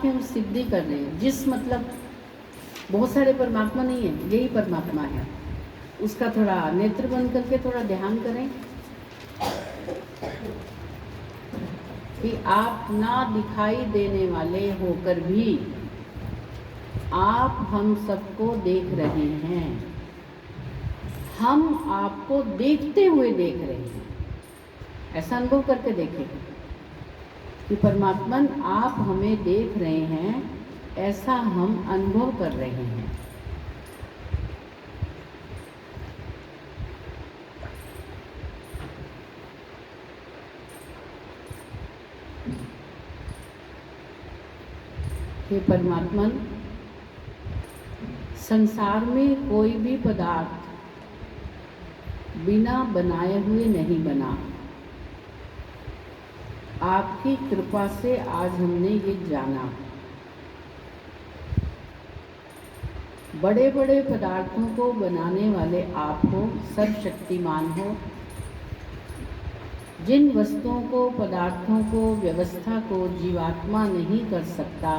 की हम सिद्धि कर रहे हैं। जिस मतलब बहुत सारे परमात्मा नहीं है, यही परमात्मा है। उसका थोड़ा नेत्र बंद करके थोड़ा ध्यान करें कि आप ना दिखाई देने वाले होकर भी आप हम सबको देख रहे हैं, हम आपको देखते हुए देख रहे हैं। ऐसा अनुभव करके देखें कि परमात्मन आप हमें देख रहे हैं, ऐसा हम अनुभव कर रहे हैं। हे परमात्मन, संसार में कोई भी पदार्थ बिना बनाए हुए नहीं बना। आपकी कृपा से आज हमने ये जाना। बड़े बड़े पदार्थों को बनाने वाले आप हो, सर्वशक्तिमान हो। जिन वस्तुओं को, पदार्थों को, व्यवस्था को जीवात्मा नहीं कर सकता,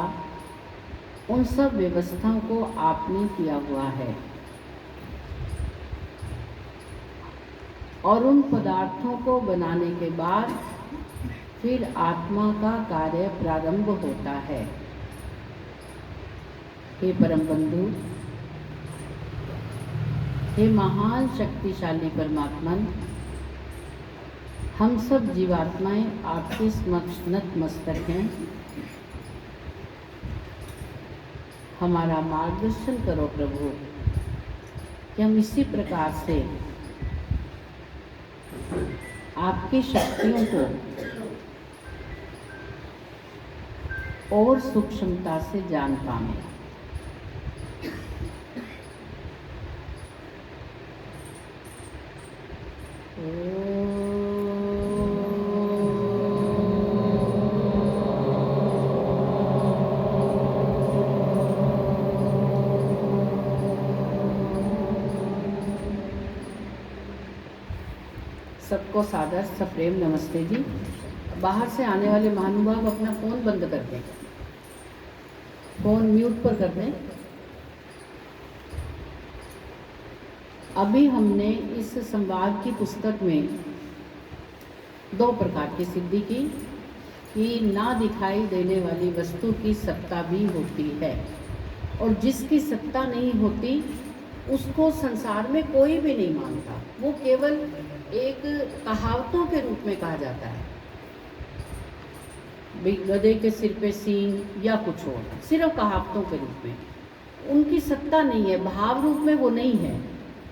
उन सब व्यवस्थाओं को आपने किया हुआ है। और उन पदार्थों को बनाने के बाद फिर आत्मा का कार्य प्रारंभ होता है। हे परम बंधु, हे महान शक्तिशाली परमात्मन, हम सब जीवात्माएं आपके समक्ष नतमस्तक हैं। हमारा मार्गदर्शन करो प्रभु कि हम इसी प्रकार से आपकी शक्तियों को और सूक्ष्मता से जान पाएं। सबको सादर सप्रेम नमस्ते जी। बाहर से आने वाले महानुभाव अपना फ़ोन बंद कर दें, फ़ोन म्यूट पर कर दें। अभी हमने इस संवाद की पुस्तक में 2 प्रकार की सिद्धि की कि ना दिखाई देने वाली वस्तु की सत्ता भी होती है, और जिसकी सत्ता नहीं होती उसको संसार में कोई भी नहीं मानता। वो केवल एक कहावतों के रूप में कहा जाता है। गधे के सिर पे सींग या कुछ और, सिर्फ कहावतों के रूप में। उनकी सत्ता नहीं है, भाव रूप में वो नहीं है,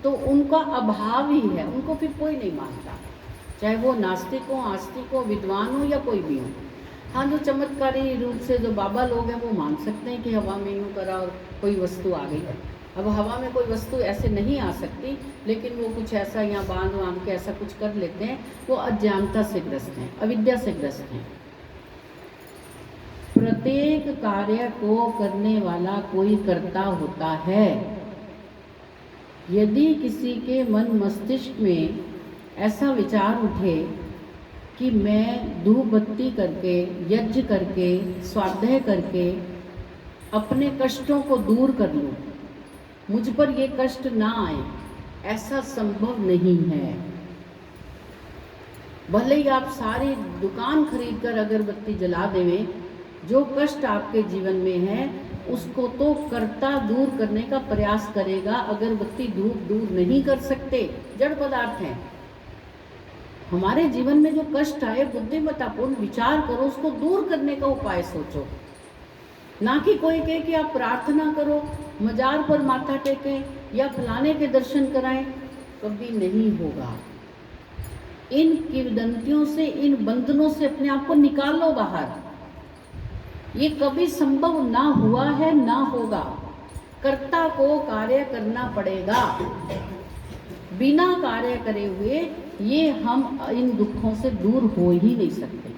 तो उनका अभाव ही है। उनको फिर कोई नहीं मानता, चाहे वो नास्तिक हो, आस्तिक हो, विद्वान हो या कोई भी हो। हाँ, जो चमत्कारी रूप से जो बाबा लोग हैं वो मान सकते हैं कि हवा में यूँ करा और कोई वस्तु आ गई। अब हवा में कोई वस्तु ऐसे नहीं आ सकती, लेकिन वो कुछ ऐसा यहाँ बांध के ऐसा कुछ कर लेते हैं। वो अज्ञानता से ग्रस्त हैं, अविद्या से ग्रस्त हैं। प्रत्येक कार्य को करने वाला कोई कर्ता होता है। यदि किसी के मन मस्तिष्क में ऐसा विचार उठे कि मैं धूप बत्ती करके, यज्ञ करके, स्वाध्याय करके अपने कष्टों को दूर कर लूं, मुझ पर ये कष्ट ना आए, ऐसा संभव नहीं है। भले ही आप सारी दुकान खरीद कर अगरबत्ती जला देवें, जो कष्ट आपके जीवन में है उसको तो कर्ता दूर करने का प्रयास करेगा। अगरबत्ती धूप दूर नहीं कर सकते, जड़ पदार्थ हैं। हमारे जीवन में जो कष्ट आए, बुद्धिमत्तापूर्ण विचार करो, उसको दूर करने का उपाय सोचो। ना कि कोई कहे कि आप प्रार्थना करो, मजार पर माथा टेकें या फलाने के दर्शन कराएं, कभी नहीं होगा। इन किंवदंतियों से, इन बंधनों से अपने आप को निकालो बाहर। ये कभी संभव ना हुआ है, ना होगा। कर्ता को कार्य करना पड़ेगा। बिना कार्य करे हुए ये हम इन दुखों से दूर हो ही नहीं सकते।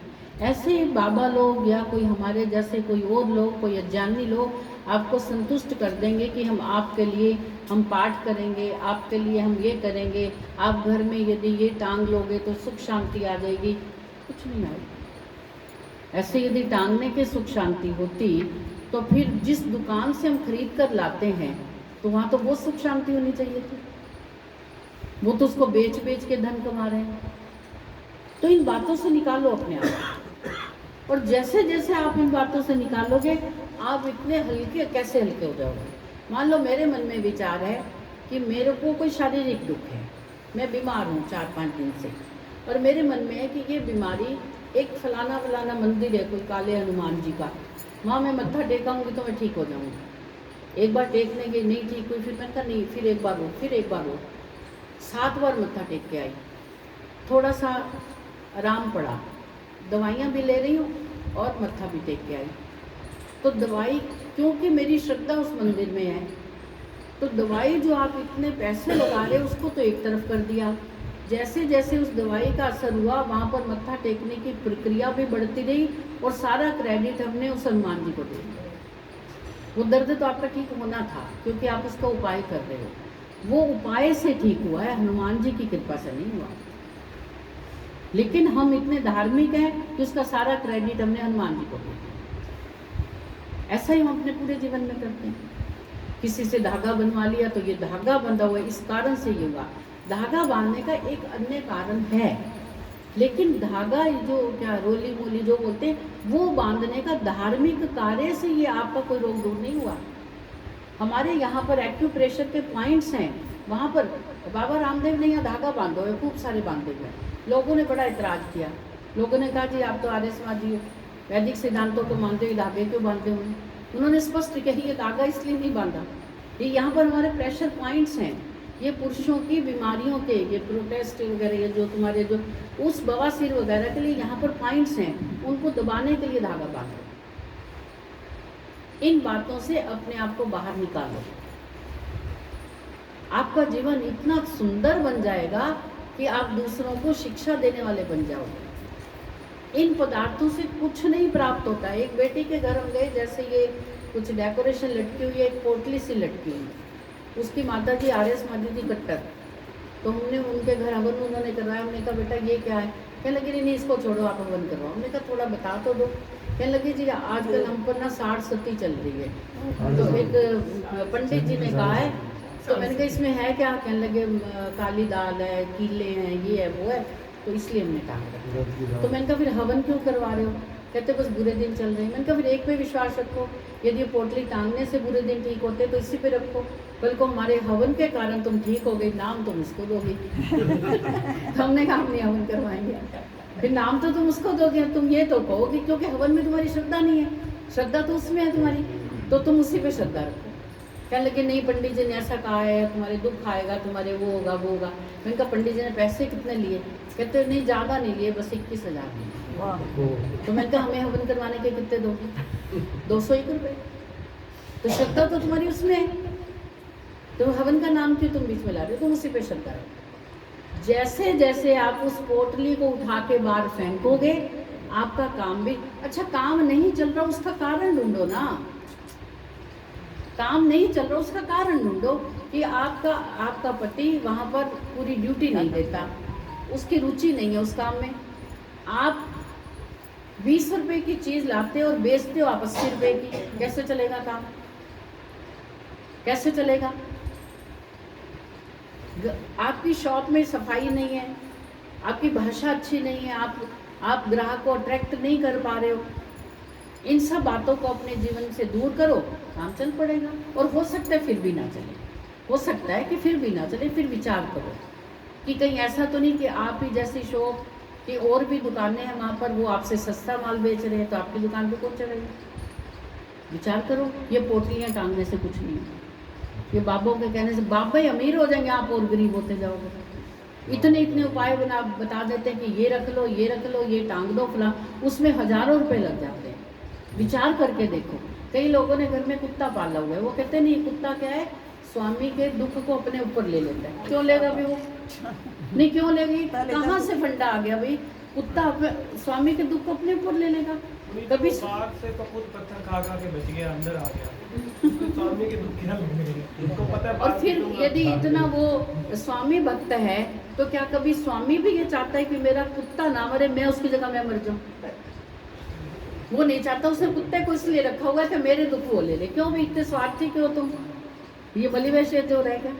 ऐसे बाबा लोग या कोई हमारे जैसे कोई और लोग, कोई अज्ञानी लोग आपको संतुष्ट कर देंगे कि हम आपके लिए हम पाठ करेंगे, आपके लिए हम ये करेंगे, आप घर में यदि ये टांग लोगे तो सुख शांति आ जाएगी। कुछ नहीं आएगी। ऐसे यदि टांगने के सुख शांति होती तो फिर जिस दुकान से हम खरीद कर लाते हैं तो वहाँ तो बहुत सुख शांति होनी चाहिए थी। वो तो उसको बेच बेच के धन कमा रहे हैं। तो इन बातों से निकालो अपने आप, और जैसे जैसे आप इन बातों से निकालोगे आप इतने हल्के, कैसे हल्के हो जाओगे। मान लो मेरे मन में विचार है कि मेरे को कोई शारीरिक दुख है, मैं बीमार हूँ 4-5 दिन से, और मेरे मन में है कि ये बीमारी, एक फलाना फलाना मंदिर है कोई काले हनुमान जी का, वहाँ मैं मत्था टेकाऊंगी तो मैं ठीक हो जाऊंगी। एक बार टेकने गई, नहीं ठीक हुई, फिर मैंने कहा नहीं, फिर एक बार हो, फिर एक बार हो, 7 बार मत्था टेक के आई, थोड़ा सा आराम पड़ा, दवाइयाँ भी ले रही हूँ और मत्था भी टेक के आई। तो दवाई, क्योंकि मेरी श्रद्धा उस मंदिर में है, तो दवाई जो आप इतने पैसे लगा रहे उसको तो एक तरफ कर दिया। जैसे जैसे उस दवाई का असर हुआ, वहाँ पर मत्था टेकने की प्रक्रिया भी बढ़ती रही और सारा क्रेडिट हमने उस हनुमान जी को दे दिया। वो दर्द तो आपका ठीक होना था क्योंकि आप उसका उपाय कर रहे हो, वो उपाय से ठीक हुआ है, हनुमान जी की कृपा से नहीं हुआ। लेकिन हम इतने धार्मिक हैं कि उसका सारा क्रेडिट हमने हनुमान जी को दे दिया। ऐसा ही हम अपने पूरे जीवन में करते हैं। किसी से धागा बनवा लिया तो ये धागा बंधा हुआ है, इस कारण से ये हुआ। धागा बांधने का एक अन्य कारण है, लेकिन धागा जो क्या रोली मोली जो बोलते हैं, वो बांधने का धार्मिक कार्य से ये आपका कोई रोग दूर नहीं हुआ। हमारे यहाँ पर एक्यूप्रेशर के पॉइंट्स हैं, वहाँ पर बाबा रामदेव ने यहाँ धागा बांधे हुए, खूब सारे बांधे हुए। लोगों ने बड़ा इतराज किया, लोगों ने कहा जी आप तो आर्यवादी हो, वैदिक सिद्धांतों को मानते हुए धागे क्यों बांधते हुए। उन्होंने स्पष्ट कही ये धागा इसलिए नहीं बांधा, ये यहाँ पर हमारे प्रेशर पॉइंट्स हैं, ये पुरुषों की बीमारियों के, ये प्रोटेस्ट वगैरह, ये जो तुम्हारे जो उस बवासीर वगैरह के लिए यहाँ पर पॉइंट्स हैं, उनको दबाने के लिए धागा बांधो। इन बातों से अपने आप को बाहर निकालो, आपका जीवन इतना सुंदर बन जाएगा कि आप दूसरों को शिक्षा देने वाले बन जाओगे। इन पदार्थों से कुछ नहीं प्राप्त होता है। एक बेटी के घर हम गए, जैसे ये कुछ डेकोरेशन लटकी हुई है, एक पोटली सी लटकी हुई, उसकी माता जी आरएस माता जी कट्टर, तो हमने उनके घर हवन उन्होंने करवाया। हमने कहा बेटा ये क्या है, कहने लगी नहीं इसको छोड़ो आप हवन करवाओ। हमने कहा थोड़ा बता तो दो। कहने लगी जी आजकल हम पर ना 60 सती चल रही है, तो एक पंडित जी ने कहा है, तो मैंने कहा इसमें है क्या। कहने लगे काली दाल है, कीले हैं, ये है वो है, तो इसलिए हमने कहा। तो मैंने कहा फिर हवन क्यों करवा रहे हो, कहते बस बुरे दिन चल रहे हैं। मैंने कहा फिर एक पे विश्वास रखो, यदि ये पोटली टांगने से बुरे दिन ठीक होते तो इसी पे रखो, कल को हमारे हवन के कारण तुम ठीक हो गई, नाम तुम उसको दोगे। तो हमने कहा हम नहीं हवन करवाएंगे, फिर नाम तो तुम उसको दोगे, तुम ये तो कहोगे क्योंकि हवन में तुम्हारी श्रद्धा नहीं है, श्रद्धा तो उसमें है तुम्हारी, तो तुम उसी पे श्रद्धा रखो। कहने लगे नहीं पंडित जी ने ऐसा कहा है, तुम्हारे दुख आएगा, तुम्हारे वो होगा वो होगा। मैंने कहा पंडित जी ने पैसे कितने लिए, कहते नहीं ज़्यादा नहीं लिए, बस 21,000। तो मैंने कहा हमें हवन करवाने के कितने दोगे, 201 रुपये। तो श्रद्धा तो तुम्हारी उसमें है, तो हवन का नाम क्यों तुम बीच में ला रहे हो, तुम उसी पे श्रद्धा रखो। जैसे जैसे आप उस पोटली को उठा के बाहर फेंकोगे, आपका काम भी अच्छा, काम नहीं चल रहा उसका कारण ढूंढो ना, काम नहीं चल रहा उसका कारण ढूंढो कि आपका पति वहाँ पर पूरी ड्यूटी नहीं देता, उसकी रुचि नहीं है उस काम में। आप 20 रुपए की चीज़ लाते हो और बेचते हो आप 80 रुपए की, कैसे चलेगा काम, कैसे चलेगा। आपकी शॉप में सफाई नहीं है, आपकी भाषा अच्छी नहीं है, आप ग्राहक को अट्रैक्ट नहीं कर पा रहे हो। इन सब बातों को अपने जीवन से दूर करो, काम चल पड़ेगा। और हो सकता है फिर भी ना चले, हो सकता है कि फिर भी ना चले, फिर विचार करो कि कहीं ऐसा तो नहीं कि आप ही जैसी शॉप की और भी दुकानें हैं, वहाँ पर वो आपसे सस्ता माल बेच रहे हैं, तो आपकी दुकान पे कौन चलेगा। विचार करो, ये पोटलियाँ टांगने से कुछ नहीं है, ये बाबों के कहने से बाबा ही अमीर हो जाएंगे, आप और गरीब होते जाओगे। इतने उपाय बता देते हैं कि ये रख लो, ये रख लो, ये टांग दो फला, उसमें हज़ारों रुपए लग जाते हैं। विचार करके देखो, कई लोगों ने घर में कुत्ता पाला हुआ है, वो कहते नहीं कुत्ता क्या है, स्वामी के दुख को अपने ऊपर ले लेता है। क्यों लेगा भी वो, नहीं क्यों लेगी, कहाँ से फंडा आ गया भाई, कुत्ता स्वामी के दुख को अपने ऊपर ले लेगा। कभी से तो खुद पत्थर खा के बच गया, अंदर आ गया, स्वामी के दुख क्या लेंगे, उनको पता है। और फिर यदि इतना वो स्वामी भक्त है, तो क्या कभी स्वामी भी ये चाहता है कि मेरा कुत्ता ना मरे, मैं उसकी जगह मैं मर जाऊं। वो नहीं चाहता, उसे कुत्ते को इसलिए रखा हुआ है कि मेरे दुख वो ले ले। क्यों भी इतने स्वार्थी क्यों तुम, ये बलि वैश्य जो रहेगा।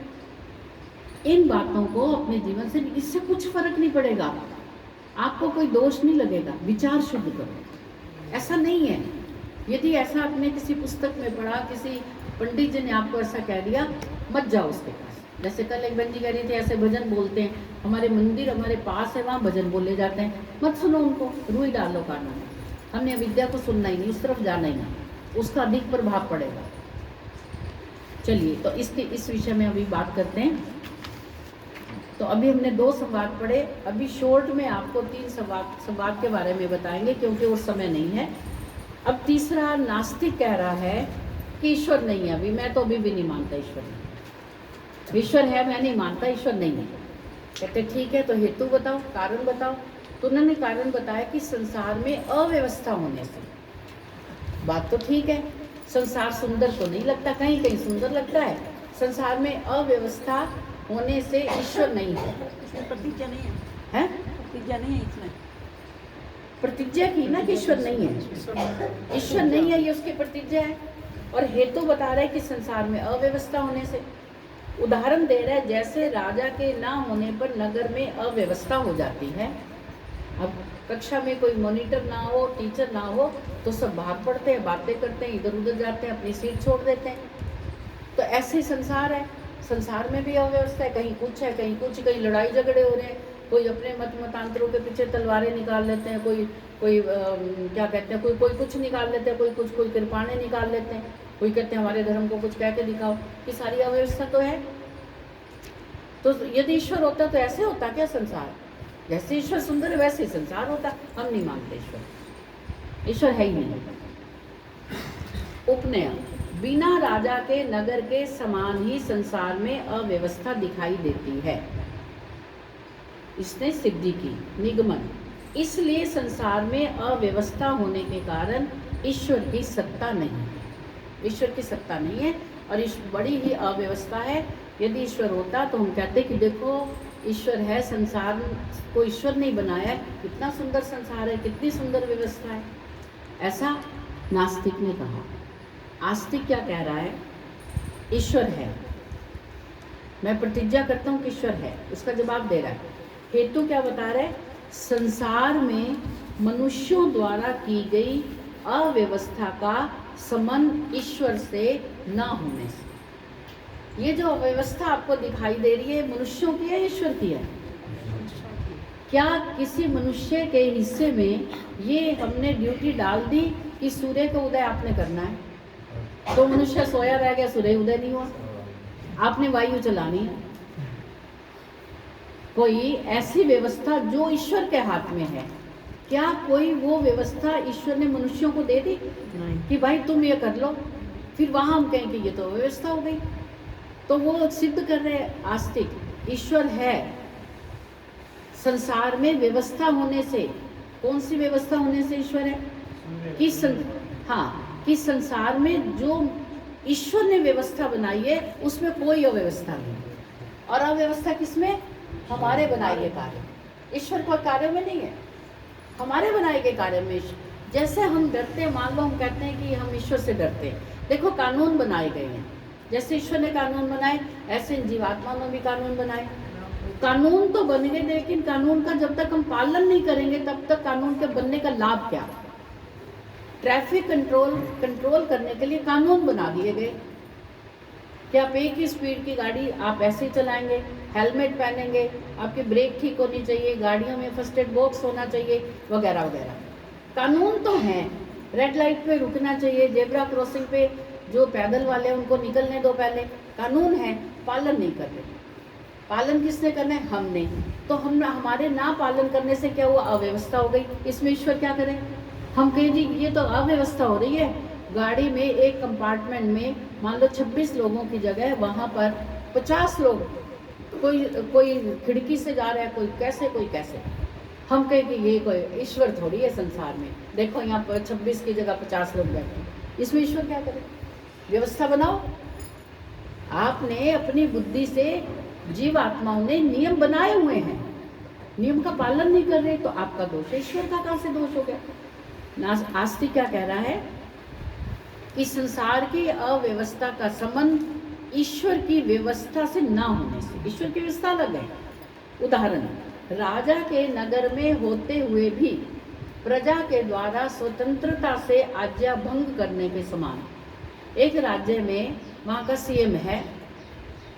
इन बातों को अपने जीवन से, इससे कुछ फर्क नहीं पड़ेगा, आपको कोई दोष नहीं लगेगा। विचार शुद्ध करो, ऐसा नहीं है। यदि ऐसा आपने किसी पुस्तक में पढ़ा, किसी पंडित जी ने आपको ऐसा कह दिया, मत जाओ उसके पास। जैसे कल एक बहन जी कह रही थी ऐसे भजन बोलते हैं, हमारे मंदिर हमारे पास है, वहाँ भजन बोले जाते हैं, मत सुनो उनको, रुई डालो कानों में। हमने विद्या को सुनना ही नहीं, उस तरफ जाना ही नहीं, उसका अधिक प्रभाव पड़ेगा। चलिए, तो इस विषय में अभी बात करते हैं। तो अभी हमने 2 संवाद पढ़े, अभी शॉर्ट में आपको 3 संवाद के बारे में बताएंगे, क्योंकि वो समय नहीं है। अब तीसरा, नास्तिक कह रहा है कि ईश्वर नहीं है। अभी मैं तो अभी भी नहीं मानता ईश्वर है, मैं नहीं मानता ईश्वर नहीं है। कहते ठीक है, तो हेतु बताओ, कारण बताओ। तो उन्होंने कारण बताया कि संसार में अव्यवस्था होने से। बात तो ठीक है, संसार सुंदर तो नहीं लगता, कहीं कहीं सुंदर लगता है। संसार में अव्यवस्था होने से ईश्वर नहीं है। इसमें प्रतिज्ञा नहीं है, प्रतिज्ञा नहीं है इसमें। प्रतिज्ञा की ना कि ईश्वर नहीं है, ईश्वर नहीं है, ये उसकी प्रतिज्ञा है। और हेतु बता रहा है कि संसार में अव्यवस्था होने से। उदाहरण दे रहा है, जैसे राजा के ना होने पर नगर में अव्यवस्था हो जाती है। अब कक्षा में कोई मॉनिटर ना हो, टीचर ना हो, तो सब भाग पड़ते हैं, बातें करते हैं, इधर उधर जाते हैं, अपनी सीट छोड़ देते हैं। तो ऐसे संसार है, संसार में भी अव्यवस्था है, कहीं कुछ है, कहीं कुछ, कहीं लड़ाई झगड़े हो रहे हैं, कोई अपने मतांतरों के पीछे तलवारें निकाल लेते हैं, कोई क्या कहते हैं, कोई कुछ निकाल लेते हैं, कोई कृपाणें निकाल लेते हैं, कोई कहते हैं हमारे धर्म को कुछ कह के दिखाओ। ये सारी अव्यवस्था तो है। तो यदि ईश्वर होता तो ऐसे होता क्या संसार? जैसे ईश्वर सुंदर है वैसे ही संसार होता। हम नहीं मानते ईश्वर है ही नहीं। उपनय, बिना राजा के नगर के समान ही संसार में अव्यवस्था दिखाई देती है। इसने सिद्धि की। निगमन, इसलिए संसार में अव्यवस्था होने के कारण ईश्वर की सत्ता नहीं, ईश्वर की सत्ता नहीं है और इस बड़ी ही अव्यवस्था है। यदि ईश्वर होता तो हम कहते कि देखो ईश्वर है, संसार को ईश्वर नहीं बनाया है, कितना सुंदर संसार है, कितनी सुंदर व्यवस्था है। ऐसा नास्तिक ने कहा। आस्तिक क्या कह रहा है? ईश्वर है, मैं प्रतिज्ञा करता हूँ कि ईश्वर है। उसका जवाब दे रहा है। हेतु क्या बता रहा है? संसार में मनुष्यों द्वारा की गई अव्यवस्था का संबंध ईश्वर से न होने से। ये जो अव्यवस्था आपको दिखाई दे रही है, मनुष्यों की है, ईश्वर की है? क्या किसी मनुष्य के हिस्से में ये हमने ड्यूटी डाल दी कि सूर्य का उदय आपने करना है, तो मनुष्य सोया रह गया, सूर्य उदय नहीं हुआ, आपने वायु चलानी है। कोई ऐसी व्यवस्था जो ईश्वर के हाथ में है, क्या कोई वो व्यवस्था ईश्वर ने मनुष्यों को दे दी कि भाई तुम ये कर लो, फिर वहां हम कहें कि ये तो व्यवस्था हो गई? तो वो सिद्ध कर रहे आस्तिक, ईश्वर है, संसार में व्यवस्था होने से। कौन सी व्यवस्था होने से ईश्वर है? कि संसार में जो ईश्वर ने व्यवस्था बनाई है उसमें कोई अव्यवस्था नहीं। और अव्यवस्था किसमें? हमारे बनाए गए कार्य। ईश्वर को कार्य में नहीं है, हमारे बनाए गए कार्य में। जैसे हम डरते हैं, मान लो हम कहते हैं कि हम ईश्वर से डरते हैं, देखो कानून बनाए गए हैं, जैसे ईश्वर ने कानून बनाए ऐसे जीवात्मा ने भी कानून बनाए। कानून तो बन गए, लेकिन कानून का जब तक हम पालन नहीं करेंगे तब तक कानून के बनने का लाभ क्या? ट्रैफिक कंट्रोल करने के लिए कानून बना दिए गए कि आप एक ही स्पीड की गाड़ी आप ऐसे ही चलाएंगे, हेलमेट पहनेंगे, आपकी ब्रेक ठीक होनी चाहिए, गाड़ियों में फर्स्ट एड बॉक्स होना चाहिए, वगैरह वगैरह। कानून तो हैं, रेड लाइट पे रुकना चाहिए, जेब्रा क्रॉसिंग पे जो पैदल वाले हैं उनको निकलने दो पहले, कानून है, पालन नहीं कर रहे। पालन किसने करना है? हमने। तो हम हमारे ना पालन करने से क्या हुआ? अव्यवस्था हो गई। इसमें ईश्वर क्या करें? हम कहें जी ये तो अव्यवस्था हो रही है, गाड़ी में एक कंपार्टमेंट में मान लो 26 लोगों की जगह वहाँ पर 50 लोग, कोई खिड़की से जा रहा है, कोई कैसे। हम कहें कि ये कोई ईश्वर थोड़ी है संसार में, देखो यहाँ पर 26 की जगह 50 लोग बैठे हैं, इसमें ईश्वर क्या करे? व्यवस्था बनाओ। आपने अपनी बुद्धि से, जीव आत्माओं ने नियम बनाए हुए हैं, नियम का पालन नहीं कर रहे, तो आपका दोष है। ईश्वर का कहाँ से दोष हो गया? आस्तिक क्या कह रहा है कि संसार की अव्यवस्था का संबंध ईश्वर की व्यवस्था से ना होने से। ईश्वर की व्यवस्था अलग है। उदाहरण, राजा के नगर में होते हुए भी प्रजा के द्वारा स्वतंत्रता से आज्ञा भंग करने के समान। एक राज्य में वहाँ का सीएम है,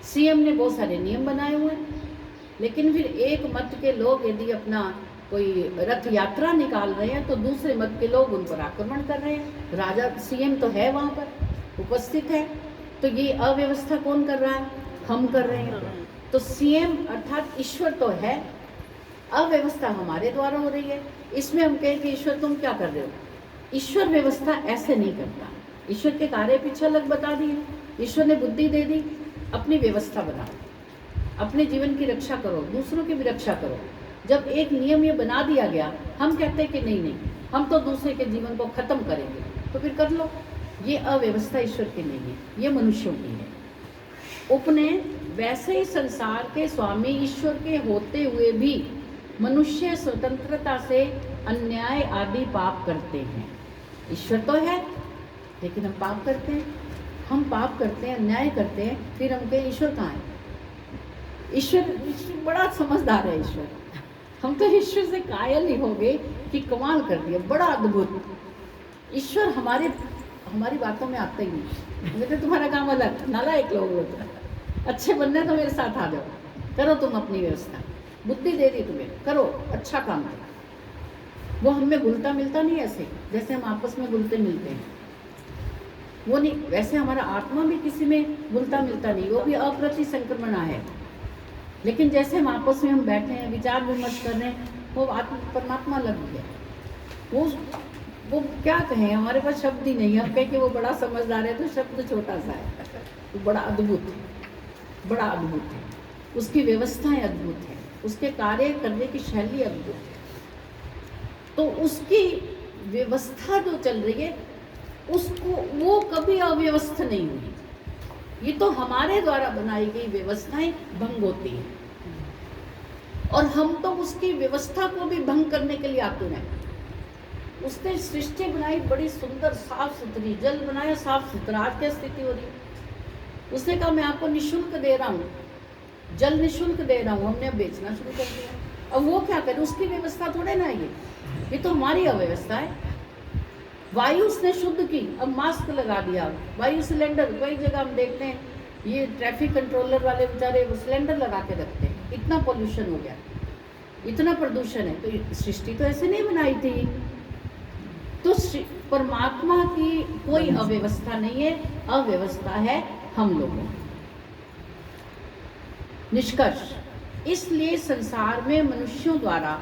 सीएम ने बहुत सारे नियम बनाए हुए हैं, लेकिन फिर एक मत के लोग यदि अपना कोई रथ यात्रा निकाल रहे हैं तो दूसरे मत के लोग उन पर आक्रमण कर रहे हैं। राजा सीएम तो है वहाँ पर उपस्थित है, तो ये अव्यवस्था कौन कर रहा है? हम कर रहे हैं। तो सीएम अर्थात ईश्वर तो है, अव्यवस्था हमारे द्वारा हो रही है। इसमें हम कहें कि ईश्वर तुम क्या कर रहे हो? ईश्वर व्यवस्था ऐसे नहीं करता। ईश्वर के कार्य पीछे अलग बता दिए। ईश्वर ने बुद्धि दे दी, अपनी व्यवस्था बनाओ, अपने जीवन की रक्षा करो, दूसरों की भी रक्षा करो। जब एक नियम ये बना दिया गया, हम कहते हैं कि नहीं नहीं, हम तो दूसरे के जीवन को खत्म करेंगे, तो फिर कर लो। ये अव्यवस्था ईश्वर की नहीं है, ये मनुष्यों की है। उपने वैसे ही संसार के स्वामी ईश्वर के होते हुए भी मनुष्य स्वतंत्रता से अन्याय आदि पाप करते हैं। ईश्वर तो है, लेकिन हम पाप करते हैं। हम पाप करते हैं, अन्याय करते हैं, फिर हम कहें ईश्वर कहाँ है? ईश्वर बड़ा समझदार है ईश्वर। हम तो ईश्वर से कायल ही हो गए कि कमाल कर दिया, बड़ा अद्भुत। ईश्वर हमारी बातों में आता ही नहीं। कहते तुम्हारा काम अलग, नालायक लोग होते हैं, अच्छे बनने तो मेरे साथ आ जाओ, करो तुम अपनी व्यवस्था, बुद्धि दे दी तुम्हें, करो, अच्छा काम करो। वो हमें घुलता मिलता नहीं ऐसे जैसे हम आपस में घुलते मिलते हैं, वो नहीं। वैसे हमारा आत्मा भी किसी में घुलता मिलता नहीं, वो भी अप्रति संक्रमणा है। लेकिन जैसे हम आपस में हम बैठे हैं, विचार विमर्श कर रहे हैं, वो आत्मा परमात्मा लग गया। वो क्या कहें, हमारे पास शब्द ही नहीं है। हम कहें कि वो बड़ा समझदार है तो शब्द छोटा सा है। वो बड़ा अद्भुत है, बड़ा अद्भुत है। उसकी व्यवस्थाएं अद्भुत है, उसके कार्य करने की शैली अद्भुत है। तो उसकी व्यवस्था जो चल रही है, उसको वो कभी अव्यवस्था नहीं हुई। ये तो हमारे द्वारा बनाई गई व्यवस्थाएं भंग होती हैं, और हम तो उसकी व्यवस्था को भी भंग करने के लिए आतुर हैं। उसने सृष्टि बनाई बड़ी सुंदर साफ सुथरी, जल बनाया साफ सुथरा। आज क्या स्थिति हो रही है? उसने कहा मैं आपको निःशुल्क दे रहा हूँ, जल निःशुल्क दे रहा हूँ, हमने अब बेचना शुरू कर दिया। अब वो क्या करे? उसकी व्यवस्था थोड़े ना ये तो हमारी अव्यवस्था है। वायु उसने शुद्ध की, अब मास्क लगा दिया, वायु सिलेंडर। कई जगह हम देखते हैं ये ट्रैफिक कंट्रोलर वाले बेचारे वो सिलेंडर लगा के रखते हैं। इतना पोल्यूशन हो गया, इतना प्रदूषण है। तो सृष्टि तो ऐसे नहीं बनाई थी। तो परमात्मा की कोई अव्यवस्था नहीं है, अव्यवस्था है हम लोगों। निष्कर्ष, इसलिए संसार में मनुष्यों द्वारा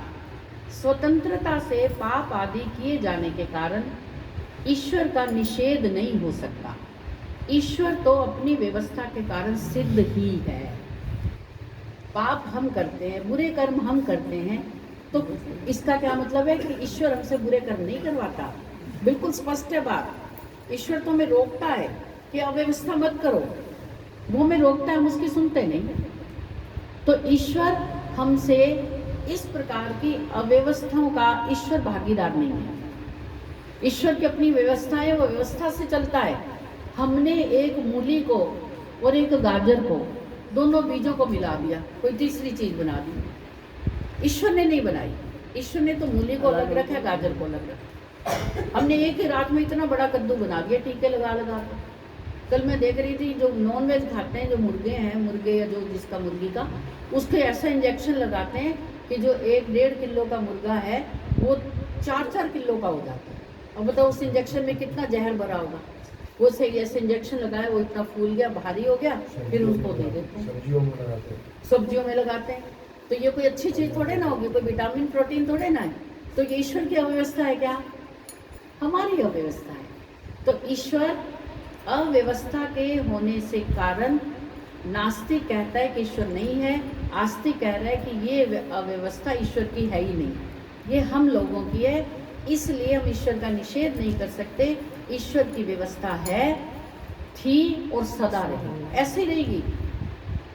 स्वतंत्रता से पाप आदि किए जाने के कारण ईश्वर का निषेध नहीं हो सकता। ईश्वर तो अपनी व्यवस्था के कारण सिद्ध ही है। पाप हम करते हैं, बुरे कर्म हम करते हैं, तो इसका क्या मतलब है कि ईश्वर हमसे बुरे कर्म नहीं करवाता। बिल्कुल स्पष्ट है बात। ईश्वर तो हमें रोकता है कि अव्यवस्था मत करो, वो हमें रोकता है, हम उसकी सुनते नहीं। तो ईश्वर हमसे इस प्रकार की अव्यवस्थाओं का ईश्वर भागीदार नहीं है। ईश्वर की अपनी व्यवस्था है, वो व्यवस्था से चलता है। हमने एक मूली को और एक गाजर को, दोनों बीजों को मिला दिया, कोई तीसरी चीज बना दी। ईश्वर ने नहीं बनाई। ईश्वर ने तो मूली को अलग रखा, गाजर को अलग रखा। हमने एक ही रात में इतना बड़ा कद्दू बना दिया, टीके लगा लगा कर। कल मैं देख रही थी, जो नॉन वेज खाते हैं, जो मुर्गे हैं, मुर्गे या जो जिसका मुर्गी का, उसके ऐसा इंजेक्शन लगाते हैं कि जो 1-1.5 किलो का मुर्गा है वो 4-4 किलो का हो जाता है। अब बताओ उस इंजेक्शन में कितना जहर भरा होगा। वो से ऐसे इंजेक्शन लगाए, वो इतना फूल गया, भारी हो गया, फिर उसको दे देते हैं। सब्जियों में लगाते हैं। तो ये कोई अच्छी चीज़ थोड़े ना होगी, कोई विटामिन प्रोटीन थोड़े ना है। तो ये ईश्वर की अव्यवस्था है क्या? हमारी अव्यवस्था है। तो ईश्वर अव्यवस्था के होने से कारण नास्तिक कहता है कि ईश्वर नहीं है, आस्तिक कह रहा है कि ये अव्यवस्था ईश्वर की है ही नहीं, ये हम लोगों की है। इसलिए हम ईश्वर का निषेध नहीं कर सकते। ईश्वर की व्यवस्था है, थी और सदा रहेगी, ऐसे ही रहेगी।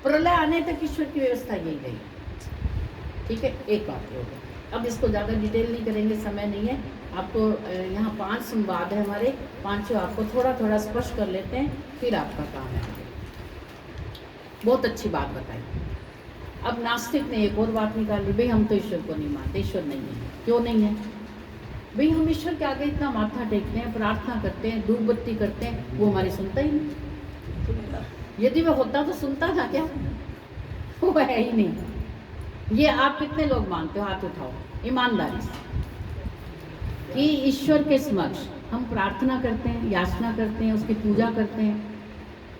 प्रलय आने तक ईश्वर की व्यवस्था यही रहेगी। ठीक है, एक बात हो गई। अब इसको ज़्यादा डिटेल नहीं करेंगे, समय नहीं है। आपको यहाँ 5 संवाद है हमारे, 5 आपको थोड़ा थोड़ा स्पष्ट कर लेते हैं, फिर आपका काम है आगे। बहुत अच्छी बात बताई। अब नास्तिक ने एक और बात निकाली, भाई हम तो ईश्वर को नहीं मानते, ईश्वर नहीं है। क्यों नहीं है भाई? हम ईश्वर के आगे इतना माथा टेकते हैं, प्रार्थना करते हैं, धूप बत्ती करते हैं, वो हमारी सुनता ही नहीं। यदि वह होता तो सुनता था क्या? वो है ही नहीं। ये आप कितने लोग मानते हो? हाथ उठाओ ईमानदारी से कि ईश्वर के समक्ष हम प्रार्थना करते हैं, याचना करते हैं, उसकी पूजा करते हैं,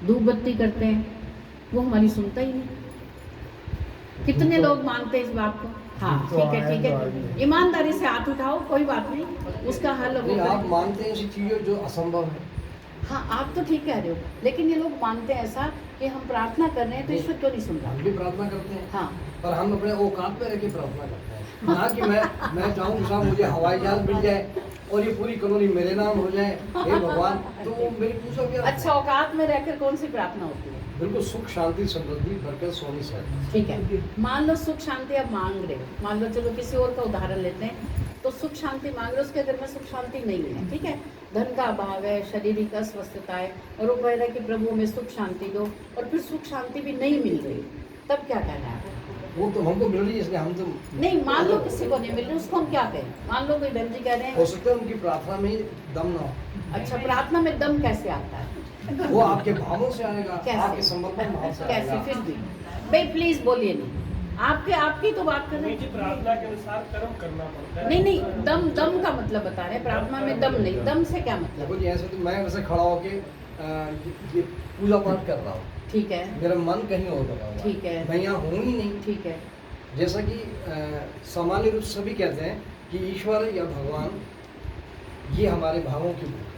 धूप बत्ती करते हैं, वो हमारी सुनता ही नहीं। कितने लोग मानते हैं इस बात को? हाँ ठीक है, ठीक है, ईमानदारी से हाथ उठाओ, कोई बात नहीं, उसका हल नहीं, आप मानते हैं ऐसी चीजें जो असंभव है? हाँ आप तो ठीक कह रहे हो, लेकिन ये लोग मानते हैं ऐसा कि हम प्रार्थना कर रहे हैं तो ईश्वर क्यों नहीं सुन रहा? हम भी प्रार्थना करते हैं, हाँ पर हम अपने औकात पे रह के प्रार्थना करते हैं, ना कि मैं चाहूँ कि साहब मुझे हवाई जहाज मिल जाए और ये पूरी कॉलोनी मेरे नाम हो जाए, हे भगवान। तो मेरी पूछो क्या? अच्छा, औकात में रहकर कौन सी प्रार्थना होती है? बिल्कुल सुख शांति समृद्धि बरकत सोनी से। ठीक है, मान लो सुख शांति आप मांग रहे हो, मान लो चलो किसी और का उदाहरण लेते हैं, तो सुख शांति मांग रहे हो, उसके घर में सुख शांति नहीं है, ठीक है, धन का अभाव है, शारीरिक अस्वस्थता है, और वो कह रहा है कि प्रभु हमें सुख शांति दो, और फिर सुख शांति भी नहीं मिल रही, तब क्या कहना है? वो तो हमको मिल रही है, इसलिए हम तो नहीं, मान लो किसी को नहीं मिल रही, उसको हम क्या कहें? मान लो कोई बहन जी कह रहे हो हैं, सकता है उनकी प्रार्थना में ही दम ना हो। अच्छा प्रार्थना में दम कैसे आता है? वो आपके भावों से आएगा, कैसे? आपके समर्पण भाव से कैसे? आएगा। फिर भी भाई प्लीज बोलिए नहीं, आपकी तो बात कर रहे जी, हैं। प्रार्थना के अनुसार कर्म करना पड़ता है। नहीं नहीं, दम का मतलब बता रहे हैं, प्रार्थना में दम नहीं, दम से क्या मतलब? देखो जी, ऐसे तो मैं वैसे खड़ा होके ये पूजा पाठ कर रहा हूँ, ठीक है, मेरा मन कहीं और लगा हुआ है, ठीक है, मैं यहाँ हूँ ही नहीं। ठीक है, जैसा कि सामान्य रूप से सभी कहते हैं कि ईश्वर या भगवान ये हमारे भावों की भूख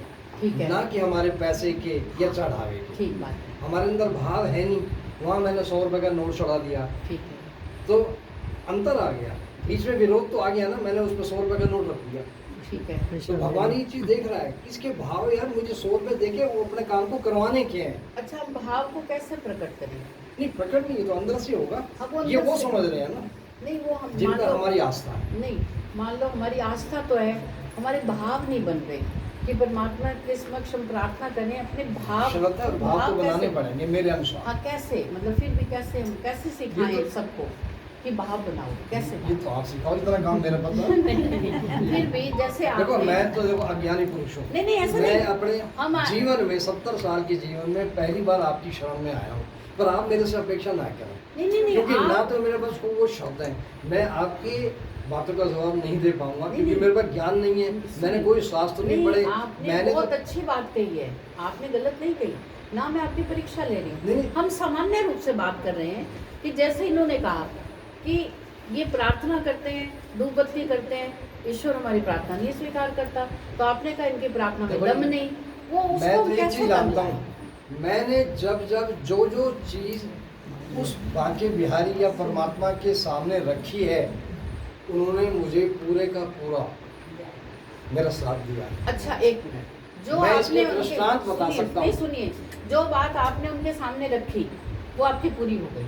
ठीक है, है, ना कि हमारे पैसे के या चढ़ावे के। ठीक बात है, हमारे अंदर भाव है नहीं, वहाँ मैंने 100 रुपये का नोट चढ़ा दिया ठीक है, तो अंतर आ गया, बीच में विरोध तो आ गया ना, मैंने उस पर 100 रुपये का नोट रख दिया। ठीक है। तो भगवान ये चीज देख रहा है, इसके भाव यार मुझे 100 रुपये देके वो अपने काम को करवाने के हैं। अच्छा, हम भाव को कैसे प्रकट करें? नहीं प्रकट नहीं, ये तो अंदर से होगा, हाँ, वो ये अंदर वो से। समझ रहे हैं ना नहीं, वो हम जिन मान पर लो, हमारी आस्था है। नहीं मान लो हमारी आस्था तो है, हमारे भाव नहीं बन रहे कि परमात्मा के समक्ष हम प्रार्थना करें, अपने भाव श्रद्धा और भाव तो बनाने कैसे? पड़ेंगे मेरे अनुसार। हाँ कैसे, मतलब फिर भी कैसे, हम कैसे सिखाएं ये तो- सबको कि भाव बनाओ, कैसे? ये तो आप सिखाओ, इतना काम मेरा पता है। नहीं, फिर भी जैसे देखो आपने- मैं तो देखो अज्ञानी पुरुष हूँ, नहीं नहीं ऐसा मैं नहीं, अपने हम जीवन में 70 साल के जीवन में पहली बार आपकी शरण में आया हूँ, पर आप मेरे से अपेक्षा ना करें, नहीं क्योंकि ना आप- तो मेरे पास वो शब्द है, मैं आपकी बातों का जवाब नहीं दे पाऊंगा, नहीं, क्योंकि नहीं। मेरे पास ज्ञान नहीं है, मैंने कोई शास्त्र नहीं पढ़े, आपने मैंने बहुत तो अच्छी बात कही है, आपने गलत नहीं कही ना, मैं आपकी परीक्षा ले रही नहीं, हूँ। नहीं। हम सामान्य रूप से बात कर रहे हैं कि जैसे इन्होंने कहा कि ये प्रार्थना करते हैं, धूप बत्ती करते हैं, ईश्वर हमारी प्रार्थना नहीं स्वीकार करता, तो आपने कहा इनकी प्रार्थना में देखो दम जी, नहीं, वो मैं उसको तो एक कैसे चीज दम जानता लाए? हूँ, मैंने जब जब जो चीज उस बांके बिहारी या परमात्मा के सामने रखी है, उन्होंने मुझे पूरे का पूरा मेरा साथ दिया। अच्छा एक मिनट, जो मैं आपने इसके उनके दृष्टांत बता सुनिए, सकता नहीं हूँ। सुनिए, जो बात आपने उनके सामने रखी वो आपकी पूरी हो गई,